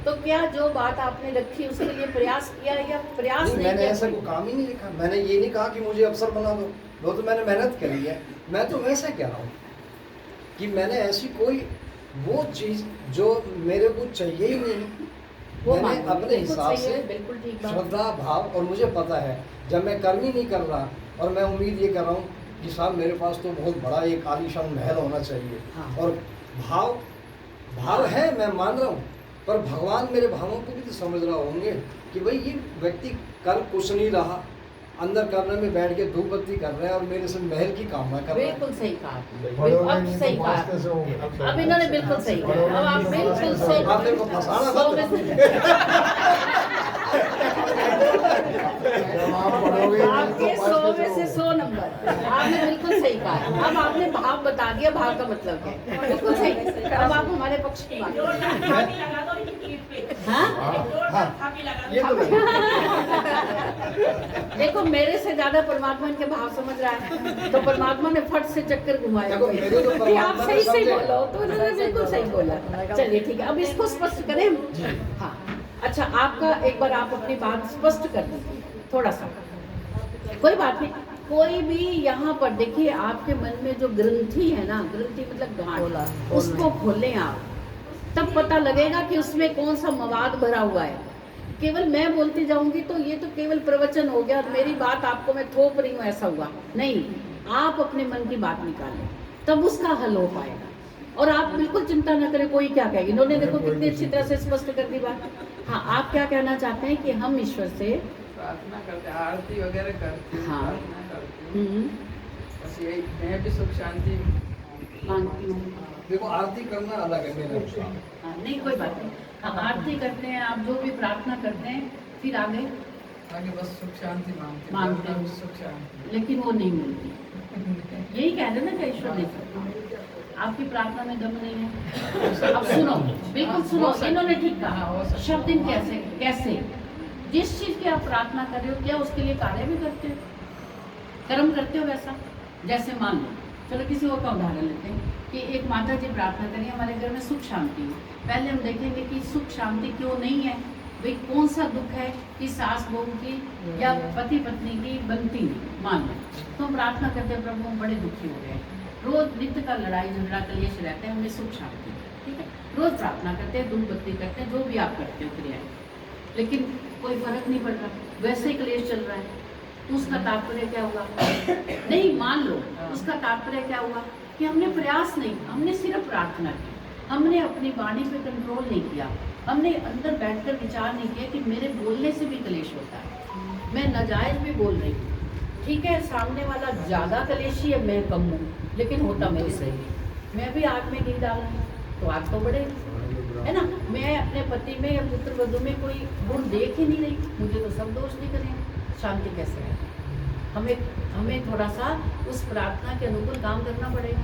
तो क्या जो बात आपने रखी उसके लिए प्रयास किया या प्रयास नहीं, नहीं मैंने किया? ऐसा कोई काम ही नहीं लिखा, मैंने ये नहीं कहा कि मुझे अफसर बना दो, वो तो मैंने मेहनत करी है। मैं तो वैसे कह रहा हूँ कि मैंने ऐसी कोई वो चीज़ जो मेरे को चाहिए ही नहीं, वो मैंने मांगो, अपने बिल्कुल हिसाब सही है, से बिल्कुल ठीक बात। श्रद्धा भाव, और मुझे पता है जब मैं कर्म ही नहीं कर रहा और मैं उम्मीद ये कर रहा हूँ कि साहब मेरे पास तो बहुत बड़ा एक आलीशान महल होना चाहिए, हाँ। और भाव है, मैं मान रहा हूँ, पर भगवान मेरे भावों को भी तो समझ रहा होंगे कि भाई ये व्यक्ति कर कुछ नहीं रहा, अंदर करने में बैठ के धूप बत्ती कर रहे हैं और मेरे से महल की कामना कर रहे हैं। बिल्कुल सही कहा आपने, अब सही कहा, अब इन्होंने बिल्कुल सही कहा, अब आप बिल्कुल सही आप मेरे को फंसाना सौ मत। में से- आपके 100 में से 100 नंबर, आपने बिल्कुल सही कहा। अब आपने भाव बता दिया, भाव का मतलब क्या है, बिल्कुल सही। अब आप हमारे पक्ष की बात करें। हाँ? ये तो नहीं। देखो मेरे से ज्यादा परमात्मा इनके भाव समझ रहा है, तो परमात्मा ने फट से चक्कर घुमाया। देखो, मेरे तो कि आप परमात्मा सही ने सही समझे। बोलो, तो उन्होंने बिल्कुल सही बोला। चलिए ठीक है, अब इसको स्पष्ट करें। हाँ अच्छा, आपका एक बार आप अपनी बात स्पष्ट कर दीजिए। थोड़ा सा, कोई बात नहीं। कोई भी यहाँ पर देखिए, आपके मन में जो ग्रंथि है ना, ग्रंथि मतलब गांठ, उसको खोलें आप, तब पता लगेगा कि उसमें कौन सा मवाद भरा हुआ है। केवल मैं बोलती जाऊंगी तो ये तो केवल प्रवचन हो गया, और मेरी बात आपको मैं थोप रही हूँ ऐसा हुआ नहीं। आप अपने मन की बात निकालें, तब उसका हल हो पाएगा। और आप बिल्कुल चिंता न करें कोई क्या कहेगा। इन्होंने देखो कितनी अच्छी तरह से स्पष्ट कर दी बात। हाँ, आप क्या कहना चाहते हैं कि हम ईश्वर से प्रार्थना करते, आरती वगैरह करते, हाँ। प्रार्थना करते, बस यही, मैं भी सुख शांति मांगती हूँ। देखो आरती करना अलग है मेरे अनुसार। हाँ, नहीं कोई बात नहीं। हाँ, आरती करते हैं आप, जो भी प्रार्थना करते हैं, फिर आगे आगे बस सुख शांति मांगते मांगते हैं, हैं। सुख शांति। लेकिन वो नहीं मिलती। यही कह रहे ना कि ईश्वर दे सकता है। आपकी प्रार्थना में दम नहीं है। अब सुनो, बिल्कुल सुनो, इन्होंने ठीक कहा। शब्द इन कैसे कैसे, जिस चीज की आप प्रार्थना कर रहे हो, क्या उसके लिए कार्य भी करते हो, कर्म करते हो वैसा। जैसे मान लो, चलो किसी और का उदाहरण लेते हैं कि एक माता जी प्रार्थना करिए हमारे घर में सुख शांति हो। पहले हम देखेंगे कि सुख शांति क्यों नहीं है, भाई कौन सा दुख है कि सास बहू की या पति पत्नी की बनती नहीं। मान लो तो हम प्रार्थना करते हैं, प्रभु हम बड़े दुखी हो गए हैं, रोज नित्य का लड़ाई झगड़ा कलेश रहते हैं, हमें सुख शांति, ठीक है। रोज प्रार्थना करते हैं, धूप बत्ती करते हैं, जो भी आप करते हो क्रियाएं, लेकिन कोई फर्क नहीं पड़ता, वैसे ही क्लेश चल रहा है। तो उसका तात्पर्य क्या हुआ? नहीं, मान लो उसका तात्पर्य क्या हुआ कि हमने प्रयास नहीं, हमने सिर्फ प्रार्थना की, हमने अपनी वाणी पे कंट्रोल नहीं किया, हमने अंदर बैठकर विचार नहीं किया कि मेरे बोलने से भी क्लेश होता है, मैं नाजायज भी बोल रही हूँ, ठीक है। सामने वाला ज्यादा कलेशी है, मैं कम हूँ, लेकिन होता मेरे सही है। मैं भी आग में घी डाल रही हूँ, तो आग तो बढ़े, है ना। मैं अपने पति में या पुत्र वधु में कोई गुण देख ही नहीं रही, मुझे तो सब दोष नहीं करेंगे, शांति कैसे है? हमें थोड़ा सा उस प्रार्थना के अनुकूल काम करना पड़ेगा।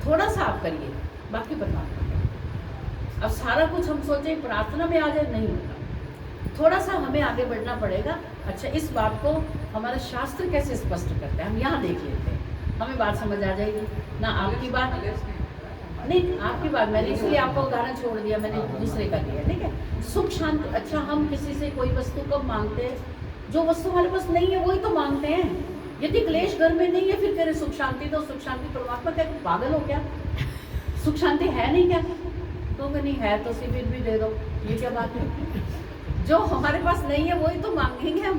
थोड़ा सा आप करिए, बाकी परमात्मा करेगा। अब सारा कुछ हम सोचें प्रार्थना में आ जाए, नहीं होगा। थोड़ा सा हमें आगे बढ़ना पड़ेगा। अच्छा, इस बात को हमारे शास्त्र कैसे स्पष्ट करते हैं, हम यहाँ देख लेते हैं, हमें बात समझ आ जाएगी ना। आपकी बात नहीं, आपकी बात मैंने इसलिए आपका उदाहरण छोड़ दिया, मैंने दूसरे का दिया, ठीक है। सुख शांति, अच्छा हम किसी से कोई वस्तु कब मांगते हैं? जो वस्तु हमारे पास नहीं है वही तो मांगते हैं। यदि क्लेश घर में नहीं है, फिर कह रहे सुख शांति दो, सुख शांति। परमात्मा क्या पागल हो क्या? सुख शांति है नहीं क्या? तो नहीं है तो शिविर भी दे दो, ये क्या बात है? जो हमारे पास नहीं है वही तो मांगेंगे हम,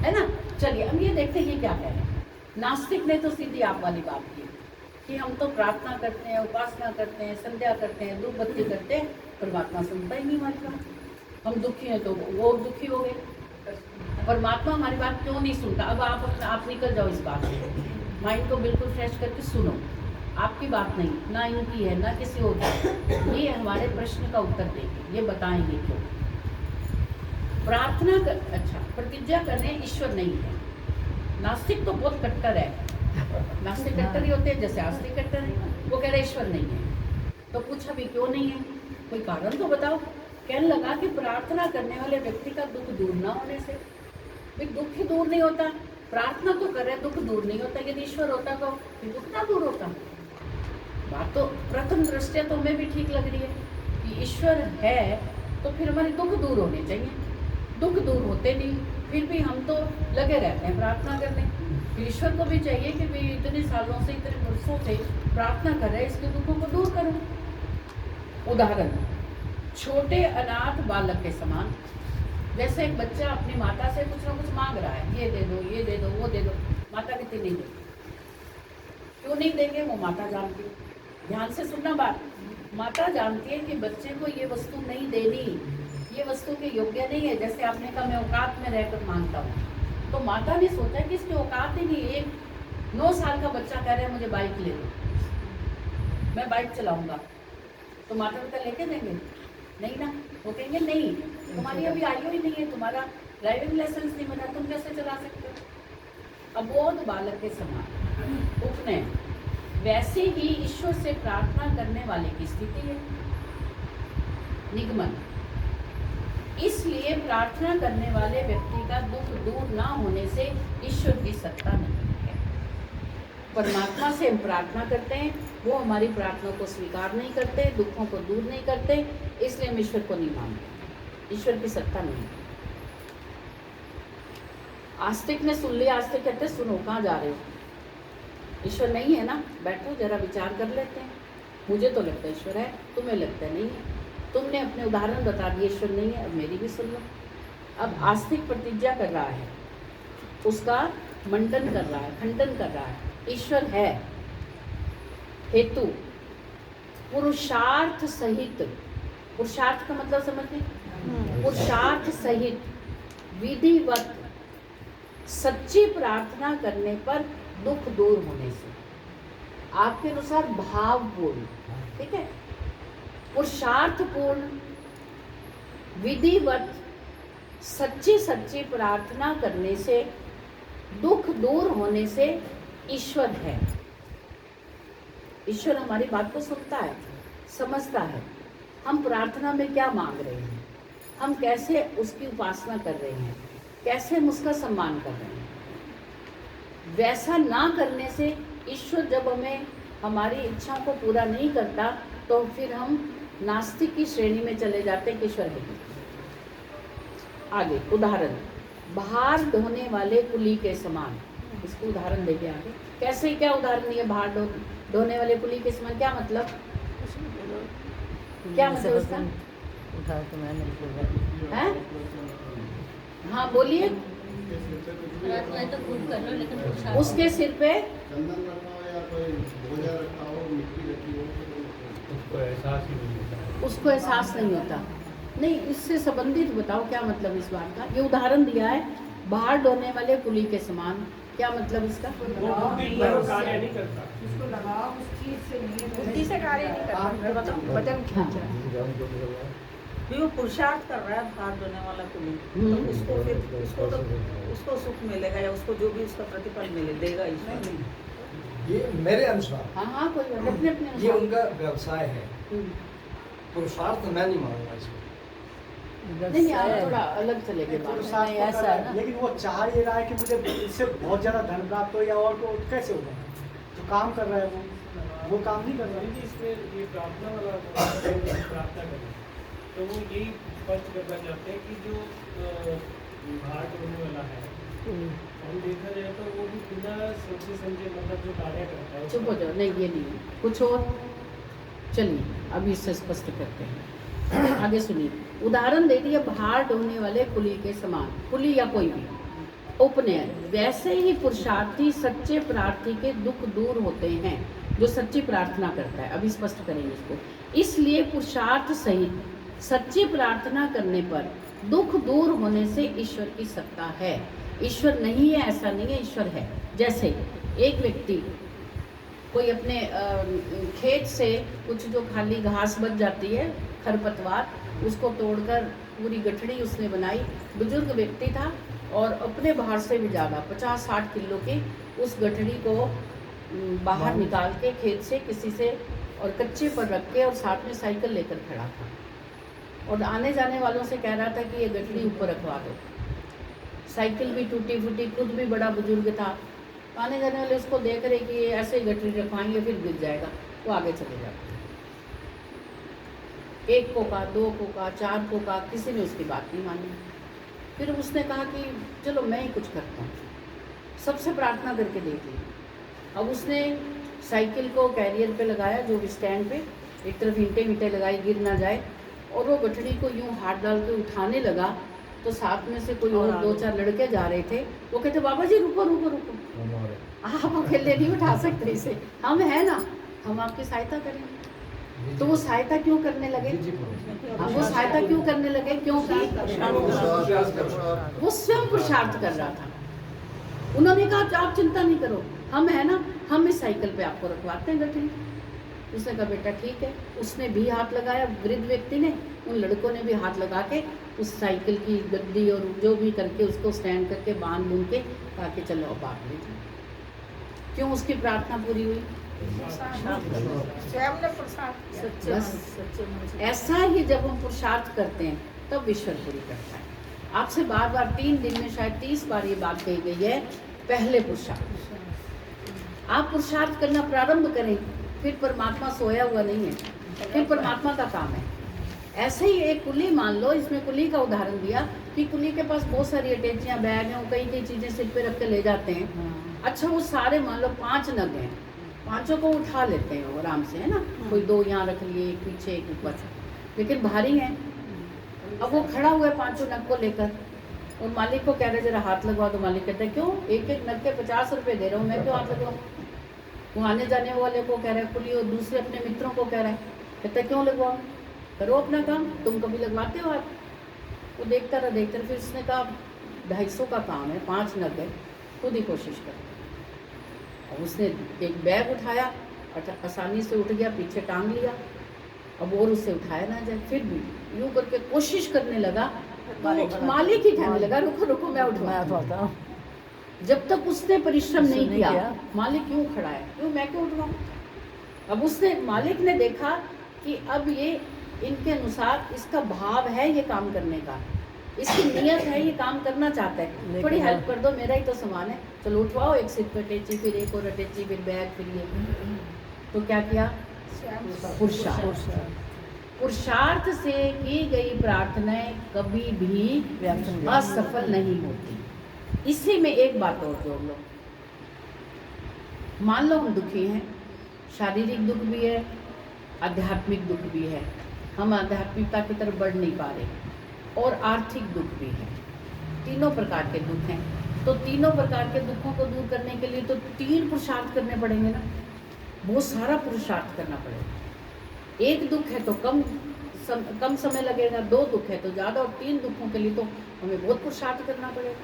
है ना। चलिए अब ये देखते हैं ये क्या कह रहे हैं। नास्तिक ने तो सीधी आप वाली बात की कि हम तो प्रार्थना करते हैं, उपासना करते हैं, संध्या करते हैं, धूप बत्ती करते हैं, परमात्मा सुनता ही नहीं हमारी बात। हम दुखी हैं तो वो और दुखी हो गए, परमात्मा हमारी बात क्यों नहीं सुनता? अब आप निकल जाओ इस बात से, माइंड को बिल्कुल फ्रेश करके सुनो। आपकी बात नहीं, ना इनकी है, ना किसी और की। ये हमारे प्रश्न का उत्तर देंगे, ये बताएंगे क्यों। प्रार्थना कर, अच्छा प्रतिज्ञा करने ईश्वर नहीं है। नास्तिक तो बहुत कट्टर है, नास्तिक कट्टर ही होते हैं जैसे आस्तिक कट्टर है। वो कह रहे ईश्वर नहीं है, तो पूछा भी क्यों नहीं है, कोई कारण तो बताओ। कहने लगा कि प्रार्थना करने वाले व्यक्ति का दुख दूर ना होने से। भाई दुख ही दूर नहीं होता, प्रार्थना तो कर रहे, दुख दूर नहीं होता। यदि ईश्वर होता तो फिर दुख ना दूर होता। बात तो प्रथम दृष्टया तो हमें भी ठीक लग रही है कि ईश्वर है तो फिर हमारे दुख दूर होने चाहिए। दुख दूर होते नहीं, फिर भी हम तो लगे रहते हैं प्रार्थना करने। फिर ईश्वर को भी चाहिए कि भाई इतने सालों से, इतने वर्षों से प्रार्थना कर रहे हैं, इसके दुखों को दूर करो। उदाहरण, छोटे अनाथ बालक के समान, जैसे एक बच्चा अपनी माता से कुछ ना कुछ मांग रहा है, ये दे दो, ये दे दो, वो दे दो। माता कहती नहीं देगी। क्यों नहीं देंगे? वो माता जानती है। ध्यान से सुनना बात, माता जानती है कि बच्चे को ये वस्तु नहीं देनी, ये वस्तु के योग्य नहीं है। जैसे आपने कहा मैं औकात में रहकर मांगता हूँ, तो माता ने सोचा कि इसकी औकात ही नहीं। एक 9 साल का बच्चा कह रहा है मुझे बाइक ले दो, मैं बाइक चलाऊंगा, तो माता पिता लेके देंगे? नहीं ना। वो कहेंगे नहीं, तुम्हारी अभी आयु ही नहीं है, तुम्हारा ड्राइविंग लाइसेंस नहीं बना, तुम कैसे चला सकते हो? अबोध बालक के समान उपनयन। वैसे ही ईश्वर से प्रार्थना करने वाले की स्थिति है। निगमन, इसलिए प्रार्थना करने वाले व्यक्ति का दुख दूर ना होने से ईश्वर की सत्ता नहीं है। परमात्मा से हम प्रार्थना करते हैं, वो हमारी प्रार्थना को स्वीकार नहीं करते, दुखों को दूर नहीं करते, इसलिए हम ईश्वर को नहीं मानते। ईश्वर की सत्ता नहीं। आस्तिक ने सुन लिया, आस्तिक कहते सुनो कहाँ जा रहे हो, ईश्वर नहीं है ना, बैठो जरा विचार कर लेते हैं। मुझे तो लगता है ईश्वर है, तुम्हें लगता है नहीं है, तुमने अपने उदाहरण बता दिए ईश्वर नहीं है, अब मेरी भी सुन लो। अब आस्तिक प्रतिज्ञा कर रहा है, उसका मंडन कर रहा है, खंडन कर रहा है, ईश्वर है। हेतु पुरुषार्थ सहित, पुरुषार्थ का मतलब समझते हैं, पुरुषार्थ सहित विधिवत सच्ची प्रार्थना करने पर दुख दूर होने से, आपके अनुसार भावपूर्ण, ठीक है, पुरुषार्थपूर्ण विधिवत सच्ची प्रार्थना करने से दुख दूर होने से ईश्वर है। ईश्वर हमारी बात को सुनता है, समझता है, हम प्रार्थना में क्या मांग रहे हैं, हम कैसे उसकी उपासना कर रहे हैं, कैसे हम उसका सम्मान कर रहे हैं। वैसा ना करने से ईश्वर जब हमें हमारी इच्छाओं को पूरा नहीं करता तो फिर हम नास्तिक की श्रेणी में चले जाते हैं कि ईश्वर है नहीं। आगे उदाहरण, भार ढोने वाले कुली के समान, इसको उदाहरण देके आगे कैसे, क्या उदाहरण दिया, भार ढोने वाले कुली के समान, क्या मतलब, क्या मतलब उसका, है? हाँ बोलिए। तो खूब कर लो, लेकिन उसके सिर पे चंदन रखा हो या कोई भोजा रखा हो, मिट्टी रखी हो, उसको एहसास ही नहीं होता। उसको एहसास नहीं होता। नहीं, इससे संबंधित बताओ क्या मतलब इस बात का। ये उदाहरण दिया है बाहर डोने वाले कुली के समान, क्या मतलब इसका? वो बुद्धि पर कार्य नहीं करता। उसको लगाव उस चीज से नहीं है, बुद्धि से कार्य नहीं करता, मतलब वजन खींचा। भी वो पुरुषार्थ कर रहा है भार देने वाला कुली, तो उसको फिर उसको सुख मिलेगा या उसको जो भी उसका प्रतिफल मिले देगा ईश्वर। ये मेरे अनुसार, हाँ हाँ कोई बात नहीं, अपने अपने ये अनुसार। उनका व्यवसाय है, पुरुषार्थ मैं नहीं मानूंगा इसमें। नहीं आप थोड़ा अलग चले गए बात। पुरुषार्थ नहीं, तो ऐसा कर है रहा है, ना। लेकिन वो चाह ये रहा है कि मुझे इससे बहुत ज्यादा धन प्राप्त हो या और को कैसे होगा, जो काम कर रहा है वो काम नहीं कर रहा है। इसमें ये प्रार्थना वाला प्रार्थना करें तो वो यही स्पष्ट करना चाहते हैं कि जो भार ढोने वाला है, हम देखा जाए तो वो भी बिना सोचे समझे मतलब जो कार्य करता है। चुप हो जाओ, नहीं ये नहीं है, कुछ और। चलिए अभी इससे स्पष्ट करते हैं, आगे सुनिए। उदाहरण दे दिया भार ढोने वाले कुली के समान, कुली या कोई भी उपनयन, वैसे ही पुरुषार्थी सच्चे प्रार्थी के दुख दूर होते हैं, जो सच्ची प्रार्थना करता है। अभी स्पष्ट करेंगे इसको। इसलिए पुरुषार्थ सहित सच्ची प्रार्थना करने पर दुख दूर होने से ईश्वर की सत्ता है। ईश्वर नहीं है ऐसा नहीं है, ईश्वर है। जैसे एक व्यक्ति कोई अपने खेत से कुछ जो खाली घास बच जाती है, खरपतवार, उसको तोड़कर पूरी गठड़ी उसने बनाई। बुजुर्ग व्यक्ति था और अपने बाहर से भी ज़्यादा 50-60 किलो की उस गठड़ी को बाहर निकाल के खेत से किसी से और कच्चे पर रख के और साथ में साइकिल लेकर खड़ा था और आने जाने वालों से कह रहा था कि ये गठड़ी ऊपर रखवा दो। साइकिल भी टूटी फूटी, खुद भी बड़ा बुजुर्ग था। आने जाने वाले उसको देख रहे कि ये ऐसे ही गठड़ी रखवाएंगे फिर गिर जाएगा, वो आगे चले जाते। 1 कोका, 2 कोका, 4 कोका, किसी ने उसकी बात नहीं मानी। फिर उसने कहा कि चलो मैं ही कुछ करता हूँ, सबसे प्रार्थना करके देख ली। अब उसने साइकिल को कैरियर पे लगाया, जो भी स्टैंड पे, एक तरफ ईंटें लगाई गिर ना जाए, और वो गठड़ी को यूं हाथ डाल के उठाने लगा तो साथ में से कोई और 2-4 लड़के जा रहे थे। वो कहते बाबा जी रुको रुको रुको, आप अकेले नहीं उठा सकते इसे, हम है ना, हम आपकी सहायता करेंगे। तो वो सहायता क्यों करने लगे? वो सहायता क्यों करने लगे? क्योंकि वो स्वयं पुरुषार्थ कर रहा था। उन्होंने कहा आप चिंता नहीं करो, हम है ना, हम इस साइकिल पे आपको रखवाते हैं गठड़ी। उसने कहा बेटा ठीक है। उसने भी हाथ लगाया, वृद्ध व्यक्ति ने, उन लड़कों ने भी हाथ लगा के उस साइकिल की गद्दी और जो भी करके उसको स्टैंड करके बांध बूंद के कहा कि चलो अब आप ले जाओ। क्यों? उसकी प्रार्थना पूरी हुई। स्वयं ने पुरुषार्थ किया। बस ऐसा ही जब हम पुरुषार्थ करते हैं तब ईश्वर पूरी करता है। आपसे बार बार 3 दिन में शायद 30 बार ये बात कही गई है, पहले पुरुषार्थ। आप पुरुषार्थ करना प्रारंभ करें, फिर परमात्मा सोया हुआ नहीं है, फिर परमात्मा का काम है। ऐसे ही एक कुली मान लो, इसमें कुली का उदाहरण दिया कि कुली के पास बहुत सारी अटैचियाँ, बैग हैं, वो कई कई चीज़ें सिर पे रख के ले जाते हैं। अच्छा, वो सारे मान लो 5 नग हैं, पांचों को उठा लेते हैं वो आराम से, है ना। कोई 2 यहाँ रख लिए, एक पीछे एक ऊपर, लेकिन भारी हैं। अब वो खड़ा हुआ है 5 नग को लेकर, और मालिक को कह रहे जरा हाथ लगवा दो। मालिक कहते हैं क्यों, एक एक नग के 50 रुपये दे रहा हूँ, मैं क्यों हाथ लगवाऊँ। वो आने जाने वाले को कह रहा है कुली, और दूसरे अपने मित्रों को कह रहा है, कहते हैं क्यों लगवाओ, करो अपना काम, तुम कभी लगवाते हो हाथ। वो देखता रहा, फिर उसने कहा 250 का काम है, 5 नग है, खुद ही कोशिश कर। अब उसने एक बैग उठाया, आसानी से उठ गया, पीछे टांग लिया। अब और उससे उठाया ना जाए, फिर भी यूँ करके कोशिश करने लगा, तो मालिक ही कहने लगा रुको रुको मैं उठवाता हूँ। जब तक उसने परिश्रम नहीं किया, मालिक क्यों खड़ा है, क्यों मैं क्यों उठवाऊँ। अब उसने, मालिक ने देखा कि अब ये इनके अनुसार इसका भाव है ये काम करने का, इसकी नियत है, ये काम करना चाहता है, थोड़ी हेल्प कर दो, मेरा ही तो सामान है, चलो उठवाओ। एक सिर पर अटैची, फिर एक और अटैची, फिर बैग, फिर ये। तो क्या किया, पुरुषार्थ से की गई प्रार्थनाएं कभी भी असफल नहीं होती। इसी में एक बात और जोड़ लो, मान लो हम दुखी हैं, शारीरिक दुख भी है, आध्यात्मिक दुख भी है, हम आध्यात्मिकता की तरफ बढ़ नहीं पा रहे, और आर्थिक दुख भी है, तीनों प्रकार के दुख हैं। तो तीनों प्रकार के दुखों को दूर करने के लिए तो 3 पुरुषार्थ करने पड़ेंगे ना, बहुत सारा पुरुषार्थ करना पड़ेगा। एक दुख है तो कम समय लगेगा, 2 दुख है तो ज़्यादा, और 3 दुखों के लिए तो हमें बहुत पुरुषार्थ करना पड़ेगा।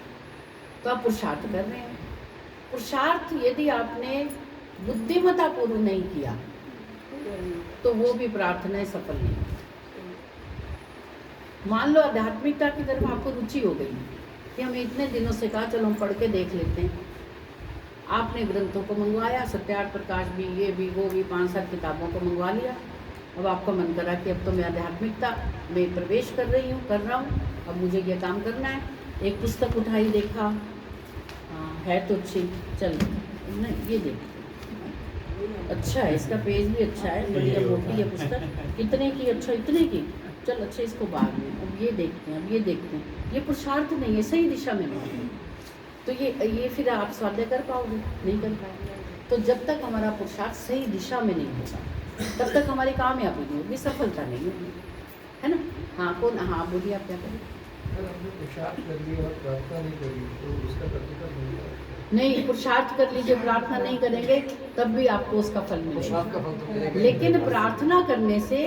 तो आप पुरुषार्थ कर रहे हैं। पुरुषार्थ यदि आपने बुद्धिमत्तापूर्वक नहीं किया तो वो भी प्रार्थनाएं सफल नहीं होती। मान लो आध्यात्मिकता की तरफ आपको रुचि हो गई कि हमें इतने दिनों से कहा चलो हम पढ़ के देख लेते हैं, आपने ग्रंथों को मंगवाया, सत्यार्थ प्रकाश भी, ये भी, वो भी, 5-7 किताबों को मंगवा लिया। अब आपका मन करा कि अब तो मैं आध्यात्मिकता में प्रवेश कर रहा हूँ, अब मुझे ये काम करना है। एक पुस्तक उठाई, देखा है तो अच्छी, चल नहीं ये देख, अच्छा है, इसका पेज भी अच्छा है, बढ़िया मोटी है पुस्तक, कितने की, अच्छा इतने की, चल अच्छा इसको बाद में, अब ये देखते हैं, अब ये देखते हैं। ये पुरुषार्थ नहीं है, सही दिशा में नहीं। तो ये फिर आप स्वाध्याय कर पाओगे, नहीं कर पाओगे। तो जब तक हमारा पुरुषार्थ सही दिशा में नहीं होगा, तब तक हमारी कामयाबी नहीं होगी, सफलता नहीं होगी, है ना। हाँ कौन, हाँ बोलिए आप क्या करें। पुरुषार्थ कर लिया और प्रार्थना नहीं करी तो उसका प्रतिफल मिलेगा नहीं, पुरुषार्थ कर लीजिए, प्रार्थना नहीं करेंगे तब भी आपको उसका फल मिलेगा। लेकिन प्रार्थना करने से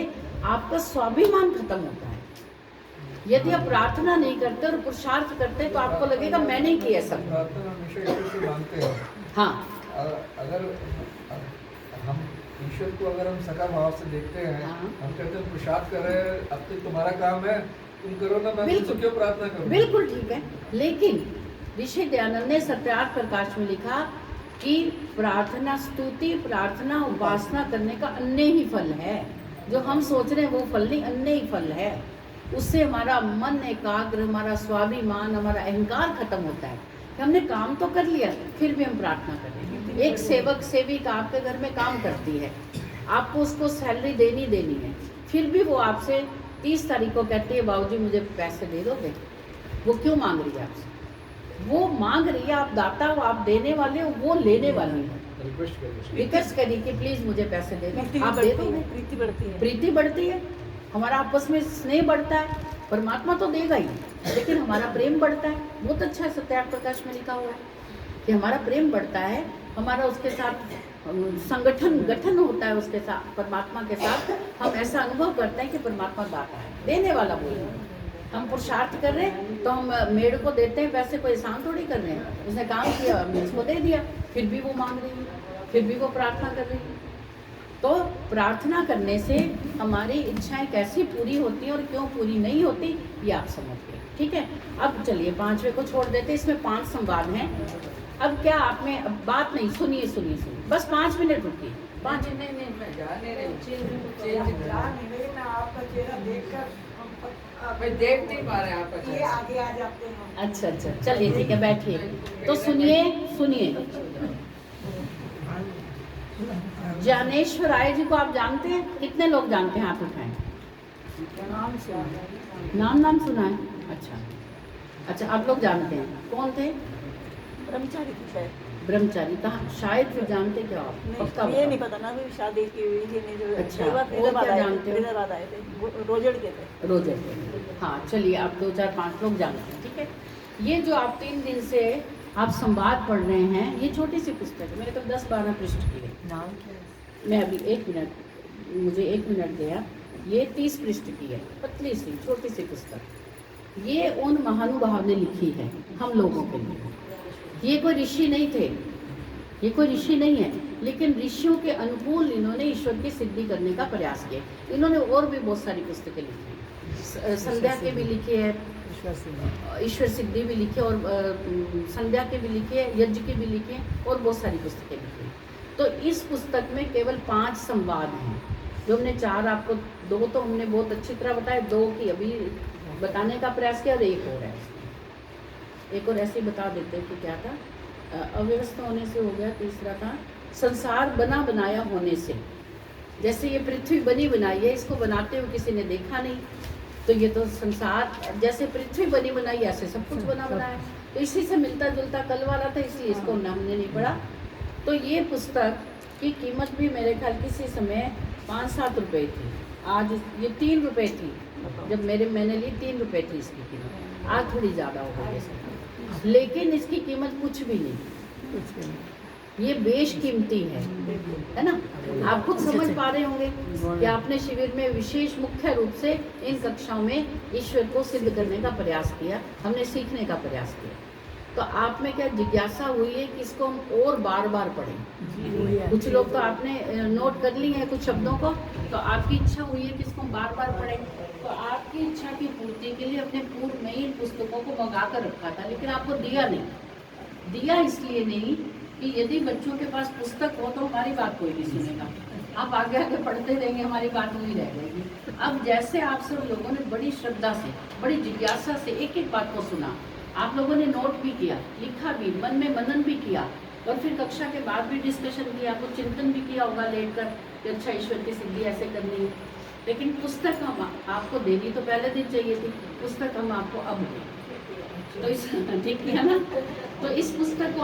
आपका स्वाभिमान खत्म होता है। यदि आप प्रार्थना नहीं करते और पुरुषार्थ करते तो आपको लगेगा मैंने ही किया सब। प्रार्थना हमेशा ईश्वर से मांगते हैं। हाँ, अगर हम ईश्वर को अगर हम सका भाव से देखते हैं, हाँ। हम कहते हैं पुरुषार्थ कर रहे हैं, अब तो तुम्हारा काम है, तुम करो ना, मैं तुमसे क्यों प्रार्थना करूं। बिल्कुल ठीक है, लेकिन ऋषि दयानंद ने सत्यार्थ प्रकाश में लिखा कि प्रार्थना, स्तुति, प्रार्थना, उपासना करने का अन्य ही फल है। जो हम सोच रहे हैं वो फल नहीं, अन्य ही फल है। उससे हमारा मन एकाग्र, हमारा स्वाभिमान, हमारा अहंकार खत्म होता है कि हमने काम तो कर लिया, फिर भी हम प्रार्थना करेंगे। एक सेवक सेविका आपके घर में काम करती है, आपको उसको सैलरी देनी है, फिर भी वो आपसे 30 तारीख को कहती है बाबूजी मुझे पैसे दे दोगे। वो क्यों मांग रही है आपसे? वो मांग रही है, आप दाता हो, आप देने वाले हो, वो लेने वाली है। रिक्वेस्ट करी कि प्लीज मुझे पैसे दे दो, आप दे दोगे। प्रीति बढ़ती है, हमारा आपस में स्नेह बढ़ता है। परमात्मा तो देगा ही, लेकिन हमारा प्रेम बढ़ता है। बहुत अच्छा है, सत्यार्थ प्रकाश में लिखा हुआ है कि हमारा प्रेम बढ़ता है, हमारा उसके साथ गठन होता है, उसके साथ, परमात्मा के साथ। हम ऐसा अनुभव करते हैं कि परमात्मा दाता है, देने वाला बोले। हम पुरुषार्थ कर रहे हैं तो हम मेड़ को देते हैं पैसे, कोई एहसान थोड़ी कर रहे हैं। उसने काम किया, हमने उसको दे दिया, फिर भी वो मांग रही है, फिर भी वो प्रार्थना कर रही है। तो प्रार्थना करने से हमारी इच्छाएं कैसी पूरी होती हैं और क्यों पूरी नहीं होती, ये आप समझ गए। ठीक है, अब चलिए 5वें को छोड़ देते, इसमें 5 संवाद हैं। अब क्या आप में, अब बात नहीं, सुनिए, बस 5 मिनट रुकिए। 5 नहीं मैं जा नहीं रही, मैं देख नहीं पा रहे आपका, ये आगे आ जाते हैं। अच्छा, चलिए ठीक है, बैठिए। तो सुनिए, ज्ञानेश्वर राय जी को आप जानते हैं? कितने लोग जानते हैं? हाथ उठाएं। नाम से नाम सुना है? अच्छा, आप लोग जानते हैं कौन थे? ब्रह्मचारी थी शायद। ब्रह्मचारी कहाँ? शायद फिर जानते क्या आप? पक्का नहीं, ये नहीं बताओ। पता ना, अभी शादी की हुई थी नहीं, जो अच्छा, देवा और फरीदाबाद क्या आए थे, जानते हो? फरीदाबाद आए थे, रोजड़ के थे। रोजर के। हाँ, चलिए आप 2 4 5 लोग जानते हैं, ठीक है। ये जो आप 3 दिन से आप संवाद पढ़ रहे हैं, ये छोटी सी पुस्तक है, मेरे तो 10-12 पृष्ठ की है। नाम क्या है? मैं अभी 1 मिनट, मुझे 1 मिनट दिया। ये 30 पृष्ठ की है, पतली सी छोटी सी पुस्तक। ये उन महानुभाव ने लिखी है हम लोगों के लिए। ये कोई ऋषि नहीं थे, ये कोई ऋषि नहीं है, लेकिन ऋषियों के अनुकूल इन्होंने ईश्वर की सिद्धि करने का प्रयास किया। इन्होंने और भी बहुत सारी पुस्तकें लिखी हैं, संध्या के भी लिखे हैं, ईश्वर सिद्धि भी लिखी है, और संध्या के भी लिखे हैं, यज्ञ के भी लिखे हैं, और बहुत सारी पुस्तकें लिखी हैं। तो इस पुस्तक में केवल 5 संवाद हैं, जो हमने 4 आपको, 2 तो हमने बहुत अच्छी तरह बताया, 2 की अभी बताने का प्रयास किया, और 1 और है। एक और ऐसे ही बता देते कि क्या था, अव्यवस्था होने से हो गया। तीसरा था संसार बना बनाया होने से। जैसे ये पृथ्वी बनी बनाई है, इसको बनाते हुए किसी ने देखा नहीं, तो ये तो संसार जैसे पृथ्वी बनी बनाई, ऐसे सब कुछ बना बनाया, तो इसी से मिलता जुलता कल वाला था, इसलिए इसको हमने नहीं पढ़ा। तो ये पुस्तक की कीमत भी मेरे ख्याल किसी समय 5-7 रुपये थी, आज ये 3 रुपये थी। जब मैंने ली 3 रुपये थी इसकी कीमत, आज थोड़ी ज़्यादा हो गई है, लेकिन इसकी कीमत कुछ भी नहीं, ये बेशकीमती है ना। आप खुद समझ पा रहे होंगे कि आपने शिविर में विशेष मुख्य रूप से इन कक्षाओं में ईश्वर को सिद्ध करने का प्रयास किया, हमने सीखने का प्रयास किया। तो आप में क्या जिज्ञासा हुई है कि इसको हम और बार बार पढ़ें? कुछ लोग तो आपने नोट कर ली है कुछ शब्दों को, तो आपकी इच्छा हुई है कि इसको हम बार बार पढ़ें। तो आपकी इच्छा की पूर्ति के लिए अपने पूर्व में ही इन पुस्तकों को मंगा कर रखा था, लेकिन आपको दिया नहीं। दिया इसलिए नहीं कि यदि बच्चों के पास पुस्तक हो तो हमारी बात कोई नहीं सुनेगा, आप आगे आगे पढ़ते रहेंगे, हमारी बात वही रह जाएगी। अब जैसे आप सब लोगों ने बड़ी श्रद्धा से, बड़ी जिज्ञासा से एक एक बात को सुना, आप लोगों ने नोट भी किया, लिखा भी, मन में मनन भी किया, और फिर कक्षा के बाद भी डिस्कशन किया, कुछ चिंतन भी किया होगा लेट कर कि अच्छा ईश्वर की सिद्धि ऐसे करनी है। लेकिन पुस्तक हम आपको देनी तो पहले दिन चाहिए थी, पुस्तक हम आपको अब दें, तो इस ठीक किया ना। तो इस पुस्तक को